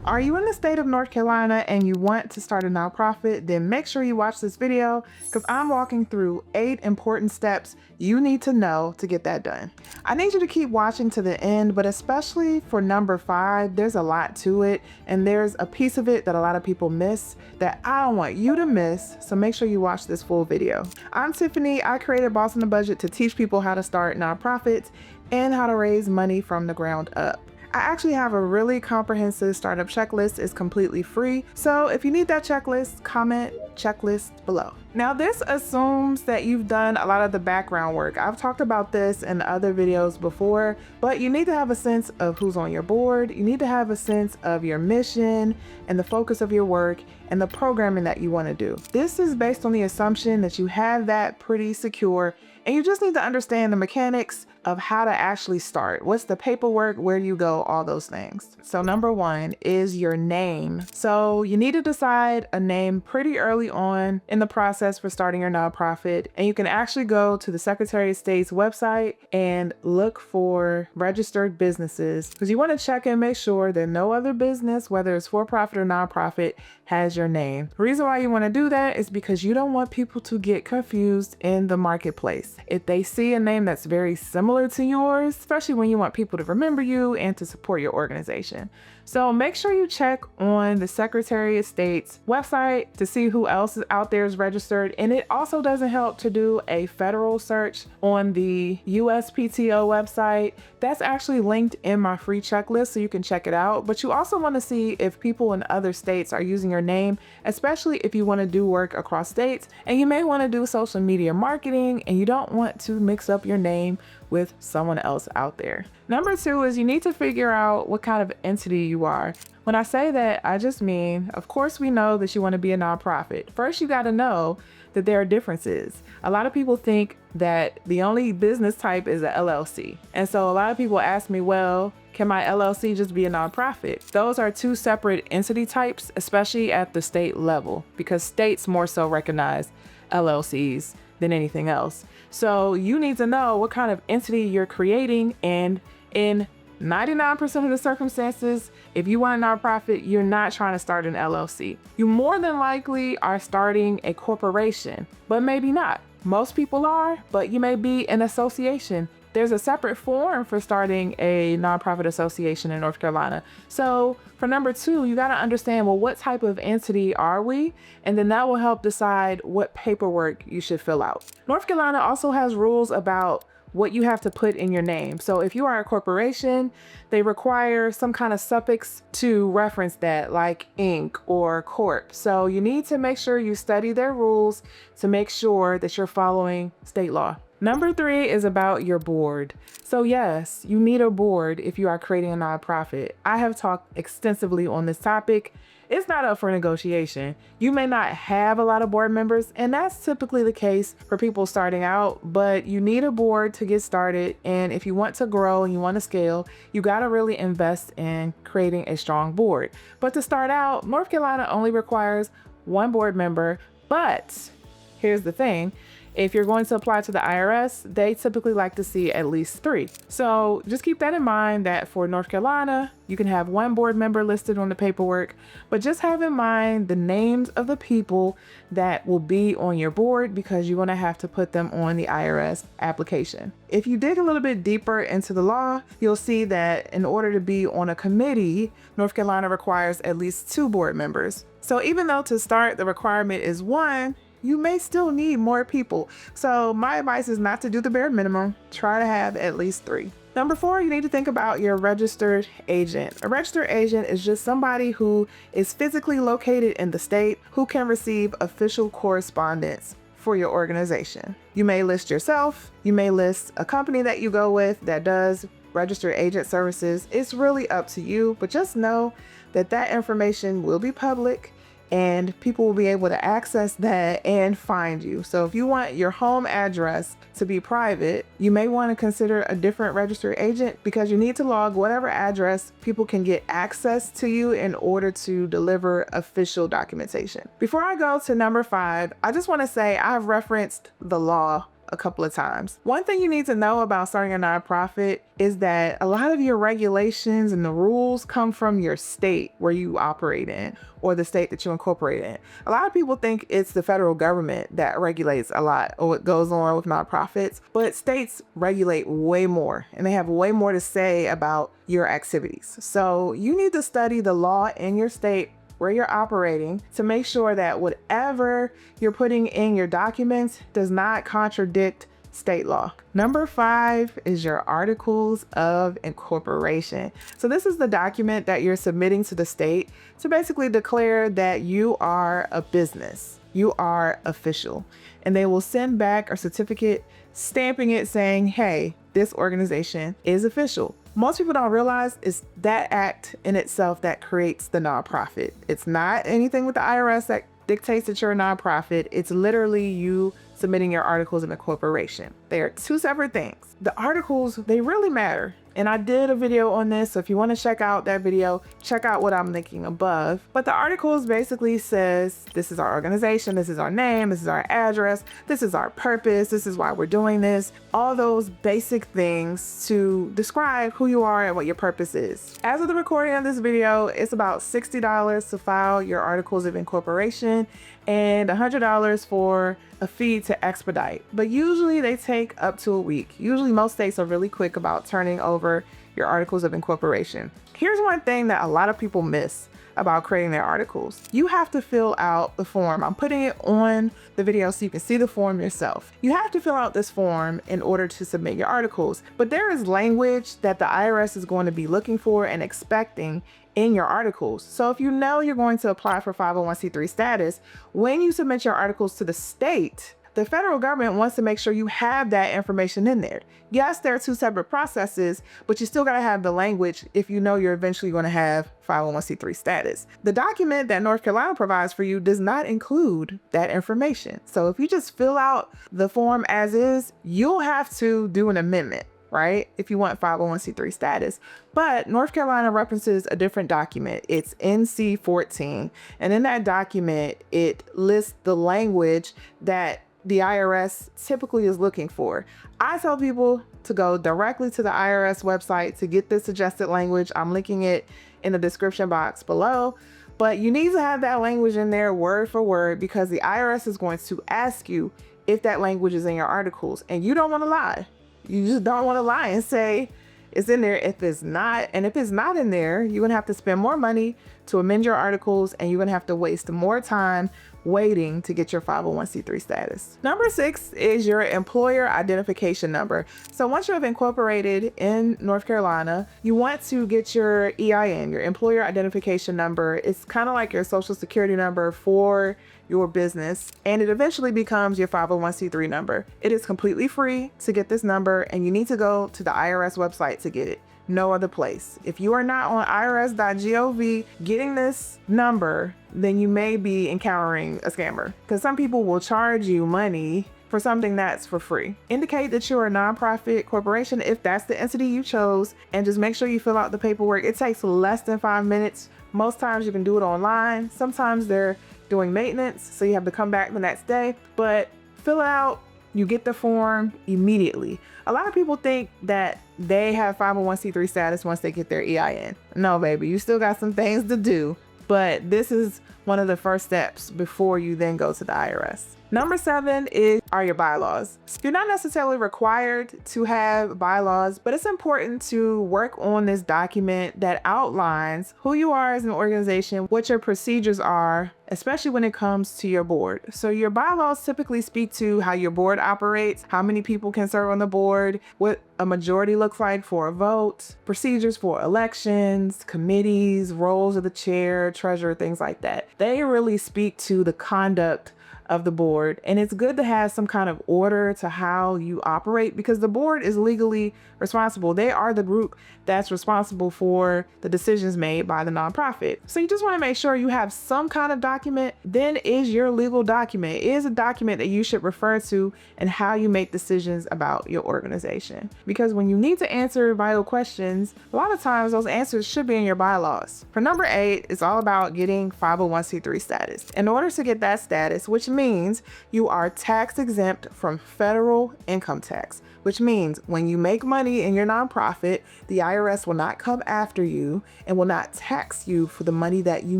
Are you in the state of North Carolina and you want to start a nonprofit? Then make sure you watch this video because I'm walking through 8 important steps you need to know to get that done. I need you to keep watching to the end, but especially for number 5, there's a lot to it and there's a piece of it that a lot of people miss that I don't want you to miss, so make sure you watch this full video. I'm Tiffany. I created Boss on a Budget to teach people how to start nonprofits and how to raise money from the ground up. I actually have a really comprehensive startup checklist. It's completely free. So if you need that checklist, comment checklist below. Now this assumes that you've done a lot of the background work. I've talked about this in other videos before, but you need to have a sense of who's on your board. You need to have a sense of your mission and the focus of your work and the programming that you want to do. This is based on the assumption that you have that pretty secure, and you just need to understand the mechanics of how to actually start. What's the paperwork? Where do you go? All those things. So number 1 is your name. So you need to decide a name pretty early on in the process for starting your nonprofit. And you can actually go to the Secretary of State's website and look for registered businesses because you want to check and make sure that no other business, whether it's for-profit or nonprofit, has your name. The reason why you want to do that is because you don't want people to get confused in the marketplace. If they see a name that's very similar to yours, especially when you want people to remember you and to support your organization. So make sure you check on the Secretary of State's website to see who else is out there is registered. And it also doesn't help to do a federal search on the USPTO website. That's actually linked in my free checklist, so you can check it out. But you also want to see if people in other states are using your name, especially if you want to do work across states. And you may want to do social media marketing and you don't want to mix up your name with someone else out there. Number 2 is you need to figure out what kind of entity you are. When I say that, I just mean, of course, we know that you want to be a nonprofit. First, you got to know that there are differences. A lot of people think that the only business type is a LLC. And so a lot of people ask me, well, can my LLC just be a nonprofit? Those are 2 separate entity types, especially at the state level, because states more so recognize LLCs than anything else. So you need to know what kind of entity you're creating, and in 99% of the circumstances, if you want a nonprofit, you're not trying to start an LLC. You more than likely are starting a corporation, but maybe not. Most people are, but you may be an association. There's a separate form for starting a nonprofit association in North Carolina. So for number 2, you got to understand, well, what type of entity are we? And then that will help decide what paperwork you should fill out. North Carolina also has rules about what you have to put in your name. So if you are a corporation, they require some kind of suffix to reference that, like Inc. or Corp. So you need to make sure you study their rules to make sure that you're following state law. Number 3 is about your board. So yes, you need a board if you are creating a nonprofit. I have talked extensively on this topic. It's not up for negotiation. You may not have a lot of board members, and that's typically the case for people starting out, but you need a board to get started. And if you want to grow and you want to scale, you got to really invest in creating a strong board. But to start out, North Carolina only requires 1 board member, but here's the thing. If you're going to apply to the IRS, they typically like to see at least 3. So just keep that in mind that for North Carolina, you can have 1 board member listed on the paperwork, but just have in mind the names of the people that will be on your board because you're going to have to put them on the IRS application. If you dig a little bit deeper into the law, you'll see that in order to be on a committee, North Carolina requires at least 2 board members. So even though to start the requirement is 1, you may still need more people. So my advice is not to do the bare minimum. Try to have at least 3. Number 4, you need to think about your registered agent. A registered agent is just somebody who is physically located in the state who can receive official correspondence for your organization. You may list yourself. You may list a company that you go with that does registered agent services. It's really up to you, but just know that that information will be public and people will be able to access that and find you. So if you want your home address to be private, you may want to consider a different registered agent because you need to log whatever address people can get access to you in order to deliver official documentation. Before I go to number 5, I just want to say I've referenced the law a couple of times. One thing you need to know about starting a nonprofit is that a lot of your regulations and the rules come from your state where you operate in, or the state that you incorporate in. A lot of people think it's the federal government that regulates a lot of what goes on with nonprofits, but states regulate way more, and they have way more to say about your activities. So you need to study the law in your state where you're operating to make sure that whatever you're putting in your documents does not contradict state law. Number 5 is your articles of incorporation. So this is the document that you're submitting to the state to basically declare that you are a business, you are official, and they will send back a certificate stamping it saying, hey, this organization is official. Most people don't realize it's that act in itself that creates the nonprofit. It's not anything with the IRS that dictates that you're a nonprofit. It's literally you submitting your articles of incorporation. They are two separate things. The articles, they really matter. And I did a video on this, so if you want to check out that video, check out what I'm linking above. But the articles basically says, this is our organization, this is our name, this is our address, this is our purpose, this is why we're doing this. All those basic things to describe who you are and what your purpose is. As of the recording of this video, it's about $60 to file your articles of incorporation and $100 for a fee to expedite. But usually they take up to a week. Usually most states are really quick about turning over your articles of incorporation. Here's one thing that a lot of people miss about creating their articles. You have to fill out the form. I'm putting it on the video so you can see the form yourself. You have to fill out this form in order to submit your articles, but there is language that the IRS is going to be looking for and expecting in your articles. So if you know you're going to apply for 501c3 status, when you submit your articles to the state, the federal government wants to make sure you have that information in there. Yes, there are two separate processes, but you still gotta have the language if you know you're eventually gonna have 501c3 status. The document that North Carolina provides for you does not include that information. So if you just fill out the form as is, you'll have to do an amendment, right? If you want 501c3 status. But North Carolina references a different document. It's NC 14. And in that document, it lists the language that the IRS typically is looking for. I tell people to go directly to the IRS website to get this suggested language. I'm linking it in the description box below. But you need to have that language in there word for word because the IRS is going to ask you if that language is in your articles. And you don't want to lie. You just don't want to lie and say it's in there if it's not. And if it's not in there, you're going to have to spend more money to amend your articles, and you're going to have to waste more time waiting to get your 501c3 status. Number 6 is your employer identification number. So once you have incorporated in North Carolina, you want to get your EIN, your employer identification number. It's kind of like your social security number for your business, and it eventually becomes your 501c3 number. It is completely free to get this number, and you need to go to the IRS website to get it. No other place. If you are not on irs.gov getting this number, then you may be encountering a scammer, because some people will charge you money for something that's for free. Indicate that you're a nonprofit corporation if that's the entity you chose, and just make sure you fill out the paperwork. It takes less than 5 minutes. Most times you can do it online. Sometimes they're doing maintenance, so you have to come back the next day, but fill it out. You get the form immediately. A lot of people think that they have 501c3 status once they get their EIN. No, baby, you still got some things to do, but this is one of the first steps before you then go to the IRS. Number 7 are your bylaws. You're not necessarily required to have bylaws, but it's important to work on this document that outlines who you are as an organization, what your procedures are, especially when it comes to your board. So your bylaws typically speak to how your board operates, how many people can serve on the board, what a majority looks like for a vote, procedures for elections, committees, roles of the chair, treasurer, things like that. They really speak to the conduct of the board, and it's good to have some kind of order to how you operate because the board is legally responsible. They are the group that's responsible for the decisions made by the nonprofit. So you just want to make sure you have some kind of document. Then is your legal document, is a document that you should refer to and how you make decisions about your organization. Because when you need to answer vital questions, a lot of times those answers should be in your bylaws. For number 8, it's all about getting 501c3 status. In order to get that status, which means you are tax exempt from federal income tax, which means when you make money in your nonprofit, the IRS will not come after you and will not tax you for the money that you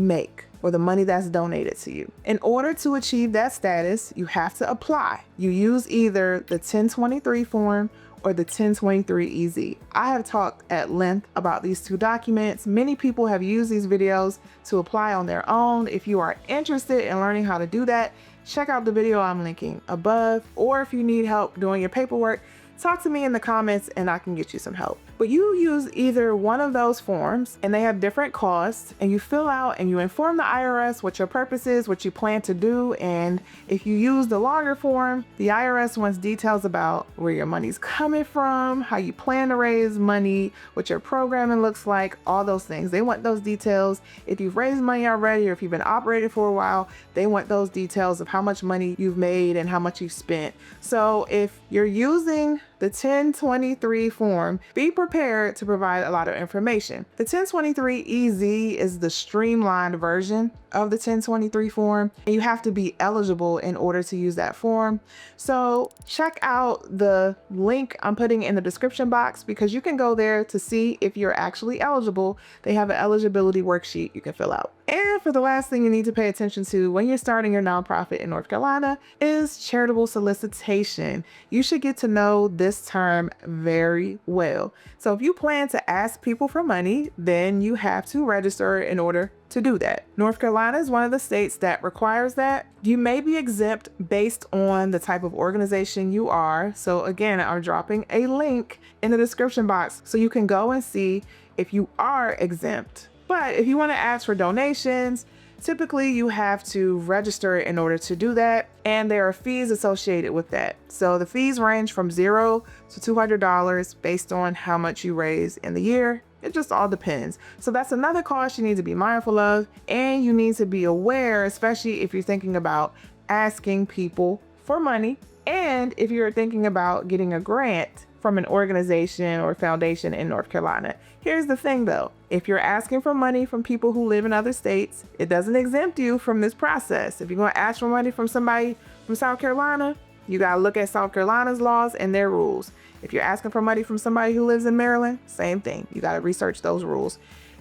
make or the money that's donated to you. In order to achieve that status, you have to apply. You use either the 1023 form or the 1023-EZ. I have talked at length about these two documents. Many people have used these videos to apply on their own. If you are interested in learning how to do that, check out the video I'm linking above, or if you need help doing your paperwork, talk to me in the comments and I can get you some help. But you use either one of those forms and they have different costs, and you fill out and you inform the IRS what your purpose is, what you plan to do. And if you use the longer form, the IRS wants details about where your money's coming from, how you plan to raise money, what your programming looks like, all those things. They want those details. If you've raised money already or if you've been operating for a while, they want those details of how much money you've made and how much you've spent. So if you're using the 1023 form, be prepared to provide a lot of information. The 1023-EZ is the streamlined version of the 1023 form, and you have to be eligible in order to use that form. So check out the link I'm putting in the description box, because you can go there to see if you're actually eligible. They have an eligibility worksheet you can fill out. And for the last thing you need to pay attention to when you're starting your nonprofit in North Carolina is charitable solicitation. You should get to know this term very well. So if you plan to ask people for money, then you have to register in order to do that. North Carolina is one of the states that requires that. You may be exempt based on the type of organization you are. So again, I'm dropping a link in the description box so you can go and see if you are exempt. But if you want to ask for donations, typically you have to register in order to do that, and there are fees associated with that. So the fees range from $0 to $200 based on how much you raise in the year. It just all depends. So that's another cost you need to be mindful of, and you need to be aware, especially if you're thinking about asking people for money, and if you're thinking about getting a grant from an organization or foundation in North Carolina. Here's the thing though, if you're asking for money from people who live in other states, it doesn't exempt you from this process. If you're going to ask for money from somebody from South Carolina, you got to look at South Carolina's laws and their rules. If you're asking for money from somebody who lives in Maryland, same thing. You got to research those rules.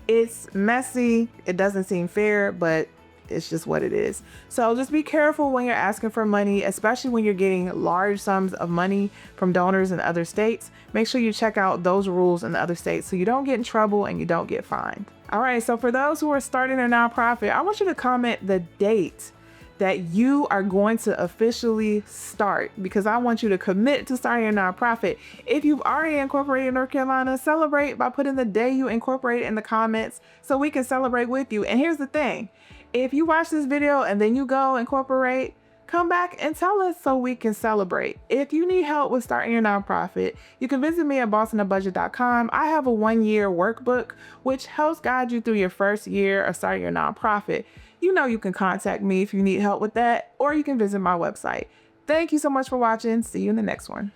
It's messy. It doesn't seem fair, but it's just what it is. So just be careful when you're asking for money, especially when you're getting large sums of money from donors in other states. Make sure you check out those rules in the other states so you don't get in trouble and you don't get fined. All right, so for those who are starting their nonprofit, I want you to comment the date that you are going to officially start, because I want you to commit to starting your nonprofit. If you've already incorporated in North Carolina, celebrate by putting the day you incorporate in the comments so we can celebrate with you. And here's the thing. If you watch this video and then you go incorporate, come back and tell us so we can celebrate. If you need help with starting your nonprofit, you can visit me at bossonabudget.com. I have a 1-year workbook which helps guide you through your first year of starting your nonprofit. You know you can contact me if you need help with that, or you can visit my website. Thank you so much for watching. See you in the next one.